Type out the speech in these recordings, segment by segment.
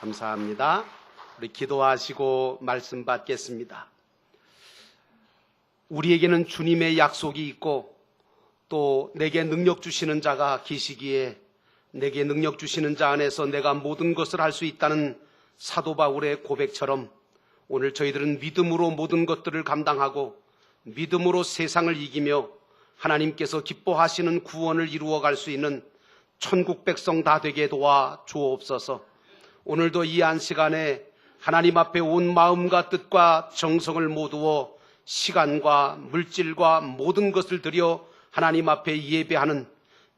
감사합니다. 우리 기도하시고 말씀 받겠습니다. 우리에게는 주님의 약속이 있고 또 내게 능력 주시는 자가 계시기에 내게 능력 주시는 자 안에서 내가 모든 것을 할 수 있다는 사도 바울의 고백처럼 오늘 저희들은 믿음으로 모든 것들을 감당하고 믿음으로 세상을 이기며 하나님께서 기뻐하시는 구원을 이루어갈 수 있는 천국 백성 다 되게 도와 주옵소서. 오늘도 이 한 시간에 하나님 앞에 온 마음과 뜻과 정성을 모두어 시간과 물질과 모든 것을 들여 하나님 앞에 예배하는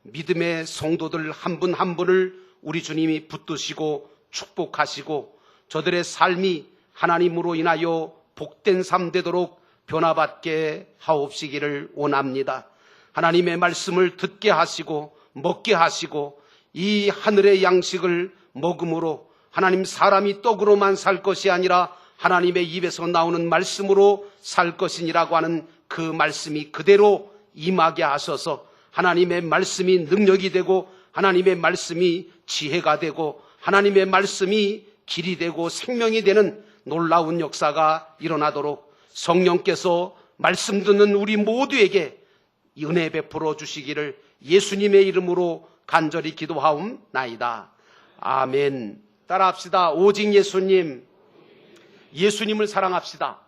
믿음의 성도들 한 분 한 분을 우리 주님이 붙드시고 축복하시고 저들의 삶이 하나님으로 인하여 복된 삶 되도록 변화받게 하옵시기를 원합니다. 하나님의 말씀을 듣게 하시고 먹게 하시고 이 하늘의 양식을 먹음으로 하나님 사람이 떡으로만 살 것이 아니라 하나님의 입에서 나오는 말씀으로 살 것이니라고 하는 그 말씀이 그대로 임하게 하셔서 하나님의 말씀이 능력이 되고 하나님의 말씀이 지혜가 되고 하나님의 말씀이 길이 되고 생명이 되는 놀라운 역사가 일어나도록 성령께서 말씀 듣는 우리 모두에게 은혜 베풀어 주시기를 예수님의 이름으로 간절히 기도하옵나이다. 아멘. 따라합시다. 오직 예수님, 예수님을 사랑합시다.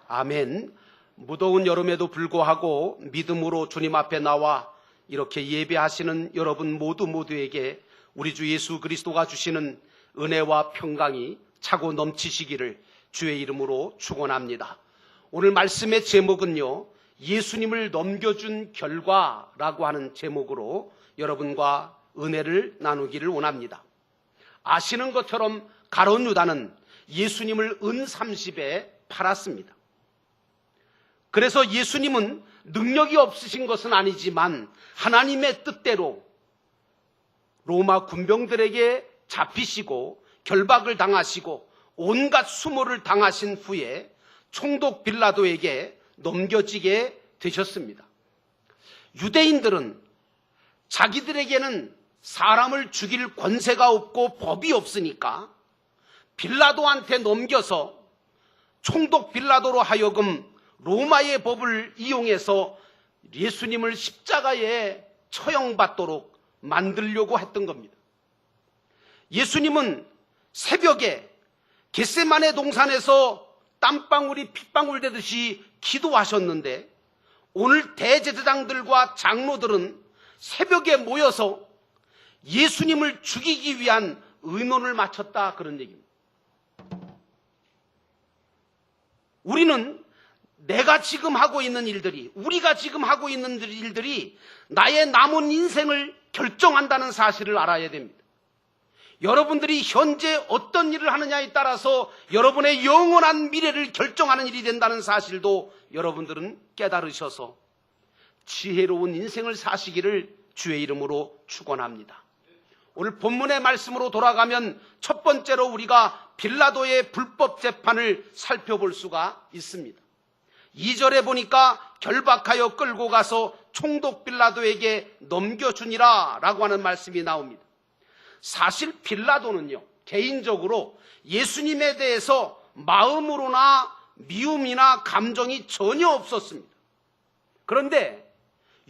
아멘. 무더운 여름에도 불구하고 믿음으로 주님 앞에 나와 이렇게 예배하시는 여러분 모두에게 우리 주 예수 그리스도가 주시는 은혜와 평강이 차고 넘치시기를 주의 이름으로 축원합니다. 오늘 말씀의 제목은요, 예수님을 넘겨준 결과라고 하는 제목으로 여러분과 은혜를 나누기를 원합니다. 아시는 것처럼 가룟 유다는 예수님을 은 30에 팔았습니다. 그래서 예수님은 능력이 없으신 것은 아니지만 하나님의 뜻대로 로마 군병들에게 잡히시고 결박을 당하시고 온갖 수모를 당하신 후에 총독 빌라도에게 넘겨지게 되셨습니다. 유대인들은 자기들에게는 사람을 죽일 권세가 없고 법이 없으니까 빌라도한테 넘겨서 총독 빌라도로 하여금 로마의 법을 이용해서 예수님을 십자가에 처형받도록 만들려고 했던 겁니다. 예수님은 새벽에 겟세마네 동산에서 땀방울이 핏방울 되듯이 기도하셨는데 오늘 대제사장들과 장로들은 새벽에 모여서 예수님을 죽이기 위한 의논을 마쳤다, 그런 얘기입니다. 우리는 내가 지금 하고 있는 일들이, 우리가 지금 하고 있는 일들이 나의 남은 인생을 결정한다는 사실을 알아야 됩니다. 여러분들이 현재 어떤 일을 하느냐에 따라서 여러분의 영원한 미래를 결정하는 일이 된다는 사실도 여러분들은 깨달으셔서 지혜로운 인생을 사시기를 주의 이름으로 축원합니다. 오늘 본문의 말씀으로 돌아가면 첫 번째로 우리가 빌라도의 불법 재판을 살펴볼 수가 있습니다. 2절에 보니까 결박하여 끌고 가서 총독 빌라도에게 넘겨주니라 라고 하는 말씀이 나옵니다. 사실 빌라도는요, 개인적으로 예수님에 대해서 마음으로나 미움이나 감정이 전혀 없었습니다. 그런데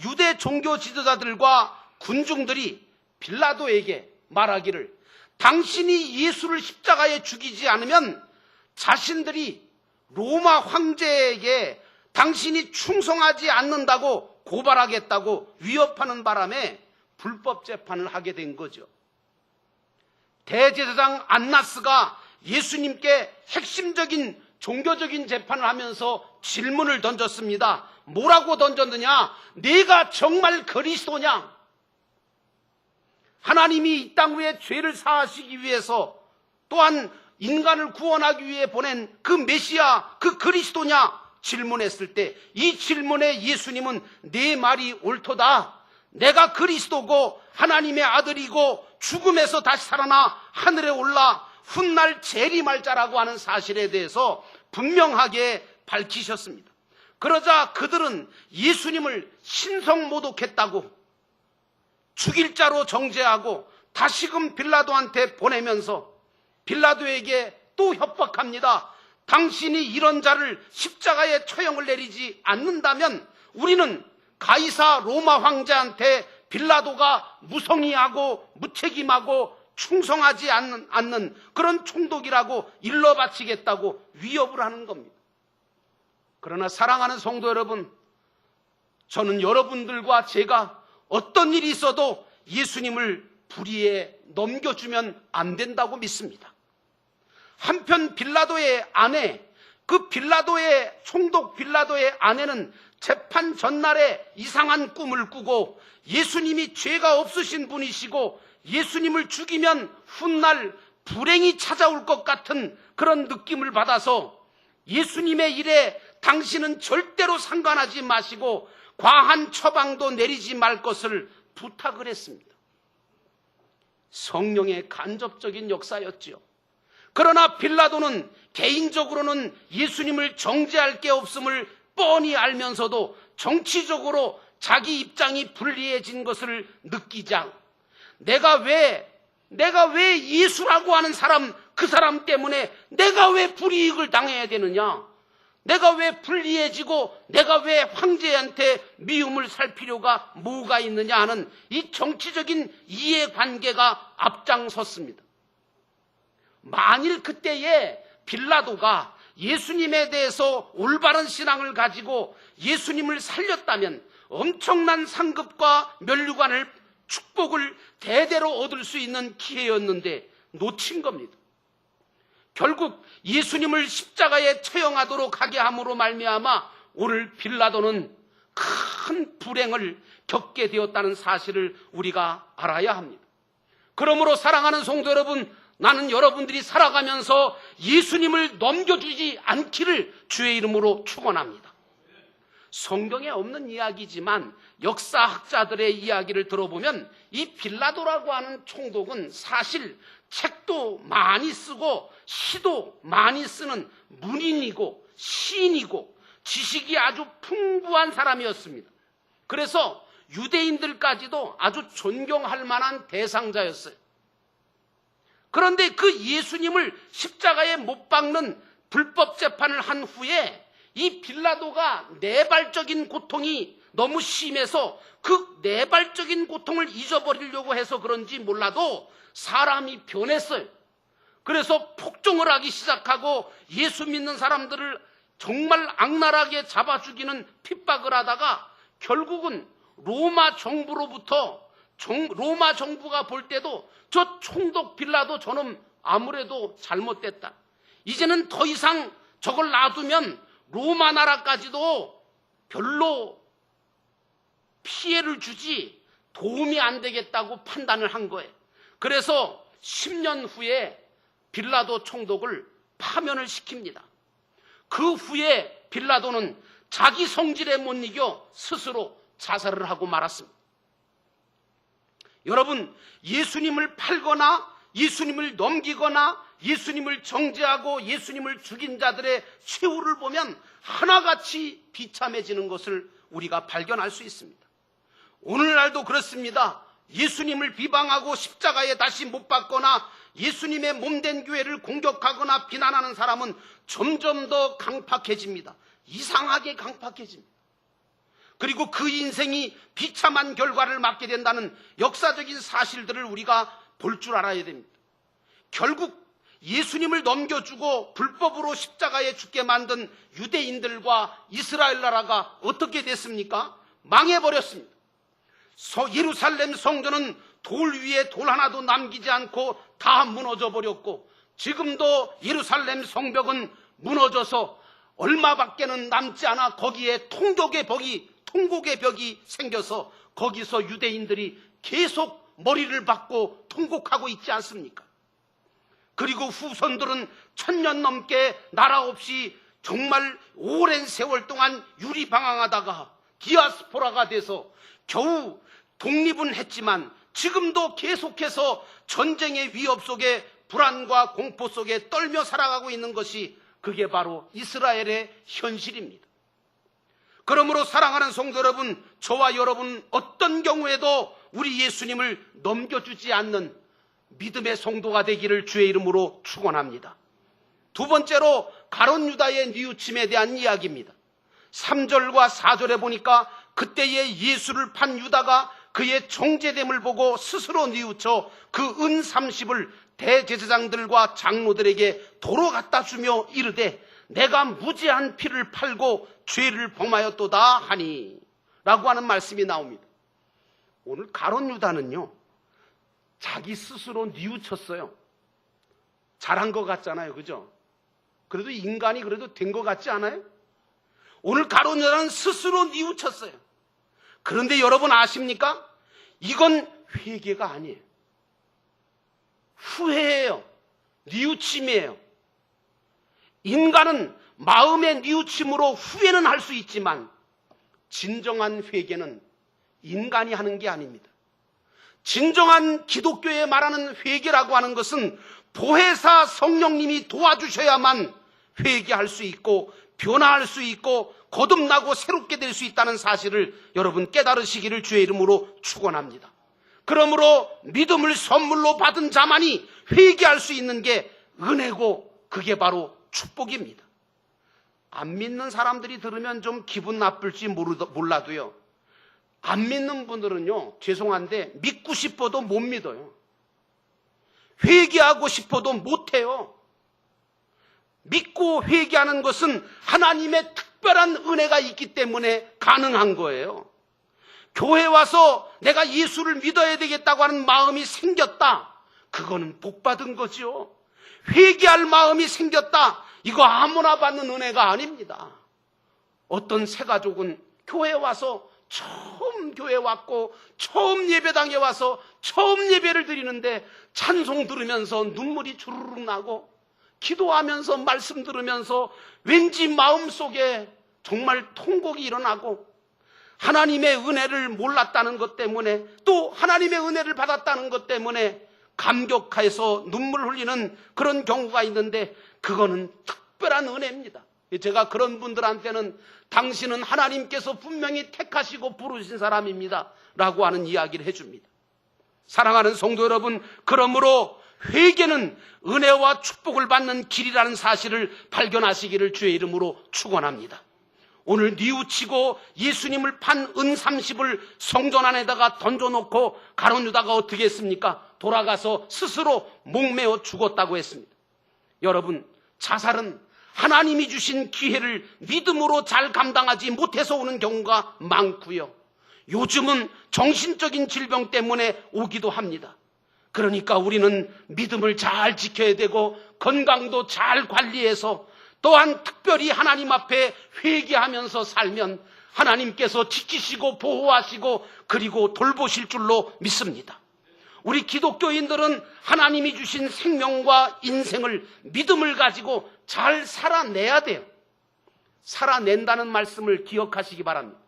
유대 종교 지도자들과 군중들이 빌라도에게 말하기를 당신이 예수를 십자가에 죽이지 않으면 자신들이 로마 황제에게 당신이 충성하지 않는다고 고발하겠다고 위협하는 바람에 불법 재판을 하게 된 거죠. 대제사장 안나스가 예수님께 핵심적인 종교적인 재판을 하면서 질문을 던졌습니다. 뭐라고 던졌느냐? 네가 정말 그리스도냐? 하나님이 이 땅 위에 죄를 사하시기 위해서 또한 인간을 구원하기 위해 보낸 그 메시아, 그 그리스도냐? 질문했을 때 이 질문에 예수님은 네 말이 옳도다. 내가 그리스도고 하나님의 아들이고 죽음에서 다시 살아나 하늘에 올라 훗날 재림할 자라고 하는 사실에 대해서 분명하게 밝히셨습니다. 그러자 그들은 예수님을 신성모독했다고 죽일 자로 정죄하고 다시금 빌라도한테 보내면서 빌라도에게 또 협박합니다. 당신이 이런 자를 십자가에 처형을 내리지 않는다면 우리는 가이사 로마 황제한테 빌라도가 무성의하고 무책임하고 충성하지 않는 그런 총독이라고 일러 바치겠다고 위협을 하는 겁니다. 그러나 사랑하는 성도 여러분, 저는 여러분들과 제가 어떤 일이 있어도 예수님을 불의에 넘겨주면 안 된다고 믿습니다. 한편 빌라도의 아내, 그 빌라도의 총독 빌라도의 아내는 재판 전날에 이상한 꿈을 꾸고 예수님이 죄가 없으신 분이시고 예수님을 죽이면 훗날 불행이 찾아올 것 같은 그런 느낌을 받아서 예수님의 일에 당신은 절대로 상관하지 마시고 과한 처방도 내리지 말 것을 부탁을 했습니다. 성령의 간접적인 역사였지요. 그러나 빌라도는 개인적으로는 예수님을 정죄할 게 없음을 뻔히 알면서도 정치적으로 자기 입장이 불리해진 것을 느끼자 내가 왜 예수라고 하는 사람, 그 사람 때문에 내가 왜 불이익을 당해야 되느냐? 내가 왜 불리해지고 내가 왜 황제한테 미움을 살 필요가 뭐가 있느냐 하는 이 정치적인 이해관계가 앞장섰습니다. 만일 그때에 빌라도가 예수님에 대해서 올바른 신앙을 가지고 예수님을 살렸다면 엄청난 상급과 면류관을 축복을 대대로 얻을 수 있는 기회였는데 놓친 겁니다. 결국 예수님을 십자가에 처형하도록 하게 함으로 말미암아 오늘 빌라도는 큰 불행을 겪게 되었다는 사실을 우리가 알아야 합니다. 그러므로 사랑하는 성도 여러분, 나는 여러분들이 살아가면서 예수님을 넘겨주지 않기를 주의 이름으로 축원합니다. 성경에 없는 이야기지만 역사학자들의 이야기를 들어보면 이 빌라도라고 하는 총독은 사실 책도 많이 쓰고 시도 많이 쓰는 문인이고 시인이고 지식이 아주 풍부한 사람이었습니다. 그래서 유대인들까지도 아주 존경할 만한 대상자였어요. 그런데 그 예수님을 십자가에 못 박는 불법 재판을 한 후에 이 빌라도가 내발적인 고통이 너무 심해서 그 내발적인 고통을 잊어버리려고 해서 그런지 몰라도 사람이 변했어요. 그래서 폭정을 하기 시작하고 예수 믿는 사람들을 정말 악랄하게 잡아 죽이는 핍박을 하다가 결국은 로마 정부가 볼 때도 저 총독 빌라도 저놈 아무래도 잘못됐다. 이제는 더 이상 저걸 놔두면 로마 나라까지도 별로 피해를 주지 도움이 안 되겠다고 판단을 한 거예요. 그래서 10년 후에 빌라도 총독을 파면을 시킵니다. 그 후에 빌라도는 자기 성질에 못 이겨 스스로 자살을 하고 말았습니다. 여러분, 예수님을 팔거나 예수님을 넘기거나 예수님을 정죄하고 예수님을 죽인 자들의 최후를 보면 하나같이 비참해지는 것을 우리가 발견할 수 있습니다. 오늘날도 그렇습니다. 예수님을 비방하고 십자가에 다시 못 박거나 예수님의 몸된 교회를 공격하거나 비난하는 사람은 점점 더 강팍해집니다. 이상하게 강팍해집니다. 그리고 그 인생이 비참한 결과를 맞게 된다는 역사적인 사실들을 우리가 볼 줄 알아야 됩니다. 결국 예수님을 넘겨주고 불법으로 십자가에 죽게 만든 유대인들과 이스라엘 나라가 어떻게 됐습니까? 망해버렸습니다. 예루살렘 성전은 돌 위에 돌 하나도 남기지 않고 다 무너져 버렸고 지금도 예루살렘 성벽은 무너져서 얼마밖에는 남지 않아 거기에 통곡의 벽이 생겨서 거기서 유대인들이 계속 머리를 박고 통곡하고 있지 않습니까? 그리고 후손들은 1000년 넘게 나라 없이 정말 오랜 세월 동안 유리방황하다가 디아스포라가 돼서 겨우 독립은 했지만 지금도 계속해서 전쟁의 위협 속에 불안과 공포 속에 떨며 살아가고 있는 것이 그게 바로 이스라엘의 현실입니다. 그러므로 사랑하는 성도 여러분, 저와 여러분 어떤 경우에도 우리 예수님을 넘겨주지 않는 믿음의 성도가 되기를 주의 이름으로 축원합니다. 두 번째로 가룟 유다의 뉘우침에 대한 이야기입니다. 3절과 4절에 보니까 그때에 예수를 판 유다가 그의 정죄됨을 보고 스스로 뉘우쳐 그 은 30을 대제사장들과 장로들에게 도로 갖다 주며 이르되 내가 무죄한 피를 팔고 죄를 범하였도다 하니 라고 하는 말씀이 나옵니다. 오늘 가룟 유다는요, 자기 스스로 뉘우쳤어요. 잘한 것 같잖아요, 그죠? 그래도 인간이 그래도 된 것 같지 않아요? 오늘 가룟 유다는 스스로 뉘우쳤어요. 그런데 여러분 아십니까? 이건 회개가 아니에요. 후회예요. 뉘우침이에요. 인간은 마음의 뉘우침으로 후회는 할 수 있지만 진정한 회개는 인간이 하는 게 아닙니다. 진정한 기독교에 말하는 회개라고 하는 것은 보혜사 성령님이 도와주셔야만 회개할 수 있고 변화할 수 있고 거듭나고 새롭게 될 수 있다는 사실을 여러분 깨달으시기를 주의 이름으로 축원합니다. 그러므로 믿음을 선물로 받은 자만이 회개할 수 있는 게 은혜고 그게 바로 축복입니다. 안 믿는 사람들이 들으면 좀 기분 나쁠지 몰라도요, 안 믿는 분들은요, 죄송한데 믿고 싶어도 못 믿어요. 회개하고 싶어도 못해요. 믿고 회개하는 것은 하나님의 특별한 은혜가 있기 때문에 가능한 거예요. 교회 와서 내가 예수를 믿어야 되겠다고 하는 마음이 생겼다. 그거는 복 받은 거죠. 회개할 마음이 생겼다. 이거 아무나 받는 은혜가 아닙니다. 어떤 새가족은 교회 와서 처음 교회 왔고 처음 예배당에 와서 처음 예배를 드리는데 찬송 들으면서 눈물이 주르륵 나고 기도하면서 말씀 들으면서 왠지 마음속에 정말 통곡이 일어나고 하나님의 은혜를 몰랐다는 것 때문에 또 하나님의 은혜를 받았다는 것 때문에 감격해서 눈물 흘리는 그런 경우가 있는데 그거는 특별한 은혜입니다. 제가 그런 분들한테는 당신은 하나님께서 분명히 택하시고 부르신 사람입니다 라고 하는 이야기를 해줍니다. 사랑하는 성도 여러분, 그러므로 회개는 은혜와 축복을 받는 길이라는 사실을 발견하시기를 주의 이름으로 축원합니다. 오늘 뉘우치고 예수님을 판 은 30을 성전 안에다가 던져놓고 가룟 유다가 어떻게 했습니까? 돌아가서 스스로 목매어 죽었다고 했습니다. 여러분, 자살은 하나님이 주신 기회를 믿음으로 잘 감당하지 못해서 오는 경우가 많고요. 요즘은 정신적인 질병 때문에 오기도 합니다. 그러니까 우리는 믿음을 잘 지켜야 되고 건강도 잘 관리해서 또한 특별히 하나님 앞에 회개하면서 살면 하나님께서 지키시고 보호하시고 그리고 돌보실 줄로 믿습니다. 우리 기독교인들은 하나님이 주신 생명과 인생을 믿음을 가지고 잘 살아내야 돼요. 살아낸다는 말씀을 기억하시기 바랍니다.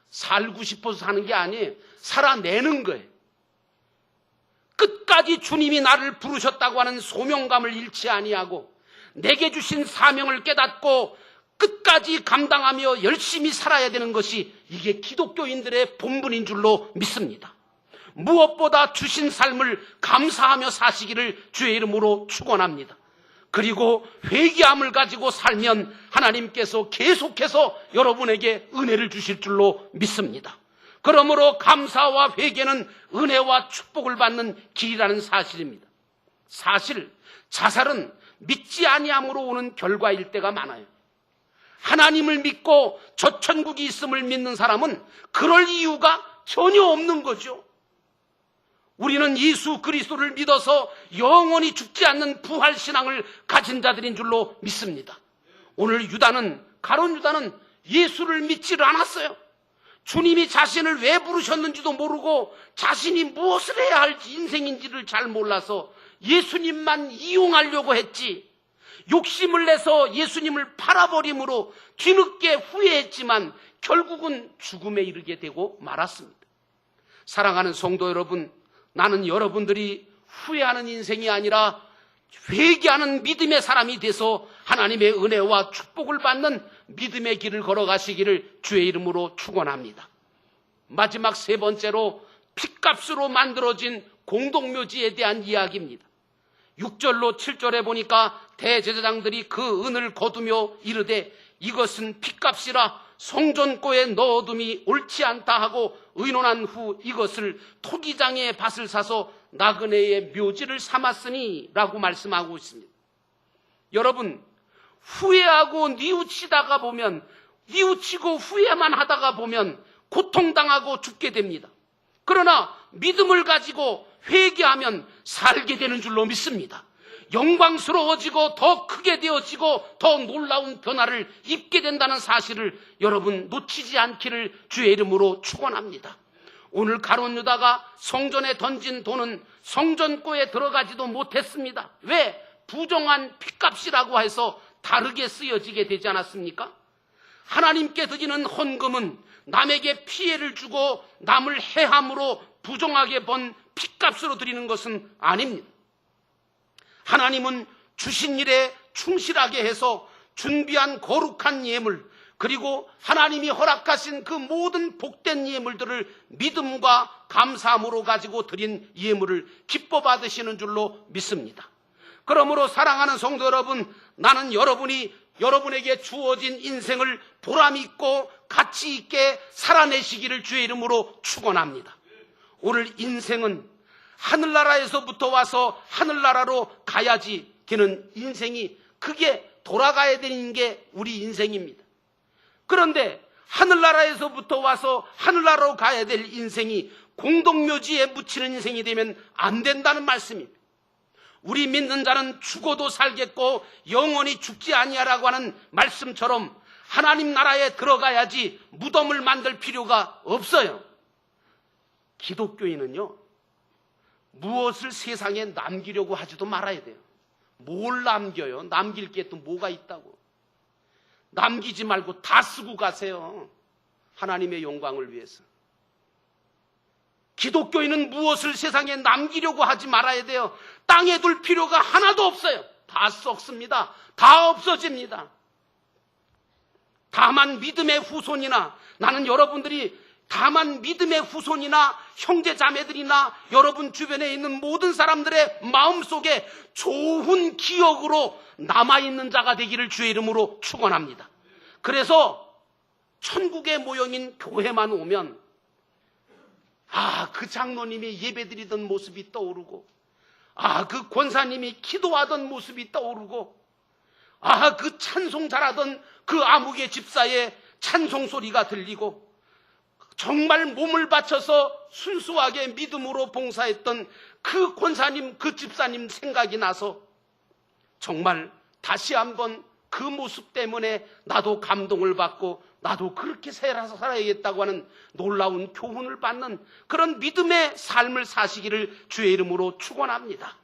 살고 싶어서 사는 게 아니에요. 살아내는 거예요. 끝까지 주님이 나를 부르셨다고 하는 소명감을 잃지 아니하고 내게 주신 사명을 깨닫고 끝까지 감당하며 열심히 살아야 되는 것이 이게 기독교인들의 본분인 줄로 믿습니다. 무엇보다 주신 삶을 감사하며 사시기를 주의 이름으로 축원합니다. 그리고 회개함을 가지고 살면 하나님께서 계속해서 여러분에게 은혜를 주실 줄로 믿습니다. 그러므로 감사와 회개는 은혜와 축복을 받는 길이라는 사실입니다. 사실 자살은 믿지 아니함으로 오는 결과일 때가 많아요. 하나님을 믿고 저 천국이 있음을 믿는 사람은 그럴 이유가 전혀 없는 거죠. 우리는 예수 그리스도를 믿어서 영원히 죽지 않는 부활신앙을 가진 자들인 줄로 믿습니다. 오늘 가룟 유다는 예수를 믿지를 않았어요. 주님이 자신을 왜 부르셨는지도 모르고 자신이 무엇을 해야 할지 인생인지를 잘 몰라서 예수님만 이용하려고 했지, 욕심을 내서 예수님을 팔아버림으로 뒤늦게 후회했지만 결국은 죽음에 이르게 되고 말았습니다. 사랑하는 성도 여러분, 나는 여러분들이 후회하는 인생이 아니라 회개하는 믿음의 사람이 돼서 하나님의 은혜와 축복을 받는 믿음의 길을 걸어가시기를 주의 이름으로 축원합니다. 마지막 세 번째로 핏값으로 만들어진 공동묘지에 대한 이야기입니다. 6절로 7절에 보니까 대제사장들이 그 은을 거두며 이르되 이것은 핏값이라 성전고에 넣어둠이 옳지 않다 하고 의논한 후 이것을 토기장의 밭을 사서 나그네의 묘지를 삼았으니 라고 말씀하고 있습니다. 여러분, 후회하고 뉘우치다가 보면, 뉘우치고 후회만 하다가 보면 고통당하고 죽게 됩니다. 그러나 믿음을 가지고 회개하면 살게 되는 줄로 믿습니다. 영광스러워지고 더 크게 되어지고 더 놀라운 변화를 입게 된다는 사실을 여러분 놓치지 않기를 주의 이름으로 축원합니다. 오늘 가룟 유다가 성전에 던진 돈은 성전고에 들어가지도 못했습니다. 왜? 부정한 핏값이라고 해서 다르게 쓰여지게 되지 않았습니까? 하나님께 드리는 헌금은 남에게 피해를 주고 남을 해함으로 부정하게 번 핏값으로 드리는 것은 아닙니다. 하나님은 주신 일에 충실하게 해서 준비한 거룩한 예물, 그리고 하나님이 허락하신 그 모든 복된 예물들을 믿음과 감사함으로 가지고 드린 예물을 기뻐 받으시는 줄로 믿습니다. 그러므로 사랑하는 성도 여러분, 나는 여러분에게 주어진 인생을 보람있고 가치 있게 살아내시기를 주의 이름으로 축원합니다. 오늘 인생은 하늘나라에서부터 와서 하늘나라로 가야지 되는 인생이, 그게 돌아가야 되는 게 우리 인생입니다. 그런데 하늘나라에서부터 와서 하늘나라로 가야 될 인생이 공동묘지에 묻히는 인생이 되면 안 된다는 말씀입니다. 우리 믿는 자는 죽어도 살겠고 영원히 죽지 아니하라고 하는 말씀처럼 하나님 나라에 들어가야지 무덤을 만들 필요가 없어요. 기독교인은요, 무엇을 세상에 남기려고 하지도 말아야 돼요. 뭘 남겨요? 남길 게 또 뭐가 있다고. 남기지 말고 다 쓰고 가세요. 하나님의 영광을 위해서. 기독교인은 무엇을 세상에 남기려고 하지 말아야 돼요. 땅에 둘 필요가 하나도 없어요. 다 썩습니다. 다 없어집니다. 다만 믿음의 후손이나, 나는 여러분들이 다만 믿음의 후손이나 형제 자매들이나 여러분 주변에 있는 모든 사람들의 마음속에 좋은 기억으로 남아있는 자가 되기를 주의 이름으로 축원합니다. 그래서 천국의 모형인 교회만 오면 그 장로님이 예배드리던 모습이 떠오르고, 그 권사님이 기도하던 모습이 떠오르고, 그 찬송 잘하던 그 아무개 집사의 찬송 소리가 들리고, 정말 몸을 바쳐서 순수하게 믿음으로 봉사했던 그 권사님, 그 집사님 생각이 나서 정말 다시 한번 그 모습 때문에 나도 감동을 받고 나도 그렇게 살아야겠다고 하는 놀라운 교훈을 받는 그런 믿음의 삶을 사시기를 주의 이름으로 축원합니다.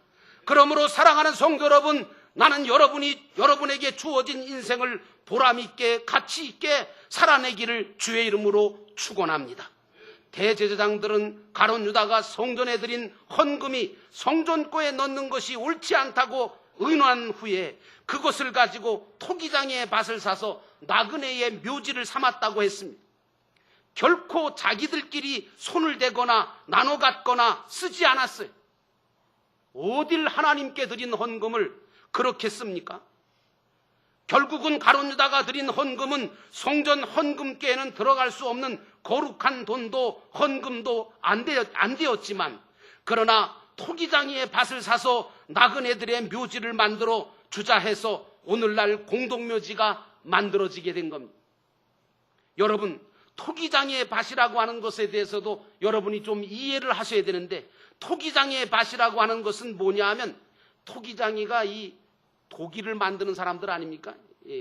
그러므로 사랑하는 성도 여러분, 나는 여러분에게 주어진 인생을 보람있게 가치 있게 살아내기를 주의 이름으로 축원합니다. 대제사장들은 가룟 유다가 성전에 드린 헌금이 성전고에 넣는 것이 옳지 않다고 의논한 후에 그것을 가지고 토기장의 밭을 사서 나그네의 묘지를 삼았다고 했습니다. 결코 자기들끼리 손을 대거나 나눠 갖거나 쓰지 않았어요. 어딜 하나님께 드린 헌금을 그렇게 씁니까? 결국은 가룟 유다가 드린 헌금은 성전 헌금께에는 들어갈 수 없는 거룩한 돈도 헌금도 안 되었지만, 그러나 토기장의 밭을 사서 나그네들의 묘지를 만들어 주자 해서 오늘날 공동묘지가 만들어지게 된 겁니다. 여러분, 토기장의 밭이라고 하는 것에 대해서도 여러분이 좀 이해를 하셔야 되는데, 토기장의 밭이라고 하는 것은 뭐냐 하면, 토기장이가 이 도기를 만드는 사람들 아닙니까?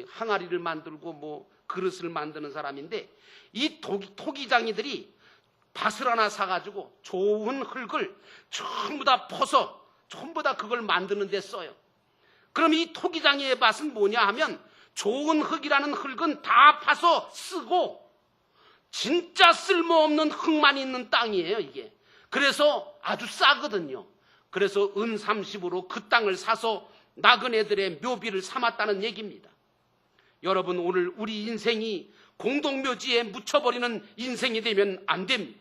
항아리를 만들고 그릇을 만드는 사람인데, 이 토기장이들이 밭을 하나 사가지고 좋은 흙을 전부 다 퍼서 전부 다 그걸 만드는 데 써요. 그럼 이 토기장의 밭은 뭐냐 하면, 좋은 흙이라는 흙은 다 파서 쓰고 진짜 쓸모없는 흙만 있는 땅이에요, 이게. 그래서 아주 싸거든요. 그래서 은 30으로 그 땅을 사서 나그네들의 묘비를 삼았다는 얘기입니다. 여러분, 오늘 우리 인생이 공동묘지에 묻혀버리는 인생이 되면 안 됩니다.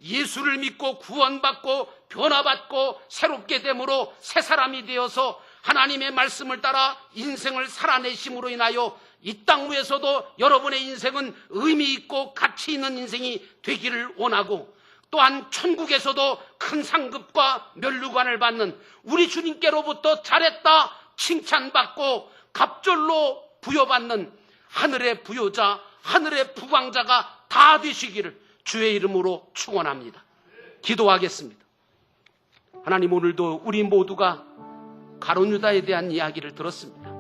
예수를 믿고 구원받고 변화받고 새롭게 됨으로 새 사람이 되어서 하나님의 말씀을 따라 인생을 살아내심으로 인하여 이 땅 위에서도 여러분의 인생은 의미 있고 가치 있는 인생이 되기를 원하고, 또한 천국에서도 큰 상급과 면류관을 받는 우리 주님께로부터 잘했다 칭찬받고 갑절로 부여받는 하늘의 부여자, 하늘의 부광자가 다 되시기를 주의 이름으로 축원합니다. 기도하겠습니다. 하나님, 오늘도 우리 모두가 가룟 유다에 대한 이야기를 들었습니다.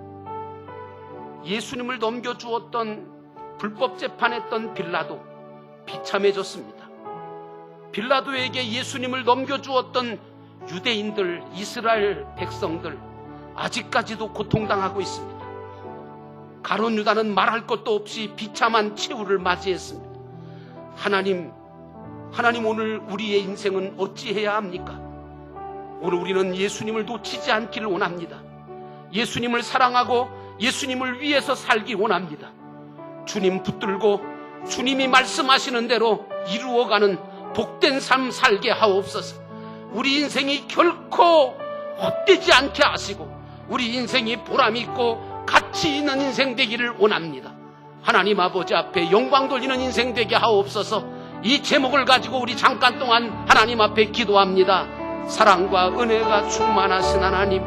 예수님을 넘겨주었던 불법 재판했던 빌라도 비참해졌습니다. 빌라도에게 예수님을 넘겨주었던 유대인들, 이스라엘 백성들 아직까지도 고통당하고 있습니다. 가룟 유다는 말할 것도 없이 비참한 최후를 맞이했습니다. 하나님 오늘 우리의 인생은 어찌해야 합니까? 오늘 우리는 예수님을 놓치지 않기를 원합니다. 예수님을 사랑하고 예수님을 위해서 살기 원합니다. 주님 붙들고 주님이 말씀하시는 대로 이루어가는 복된 삶 살게 하옵소서. 우리 인생이 결코 헛되지 않게 하시고 우리 인생이 보람있고 가치 있는 인생 되기를 원합니다. 하나님 아버지 앞에 영광 돌리는 인생 되게 하옵소서. 이 제목을 가지고 우리 잠깐 동안 하나님 앞에 기도합니다. 사랑과 은혜가 충만하신 하나님,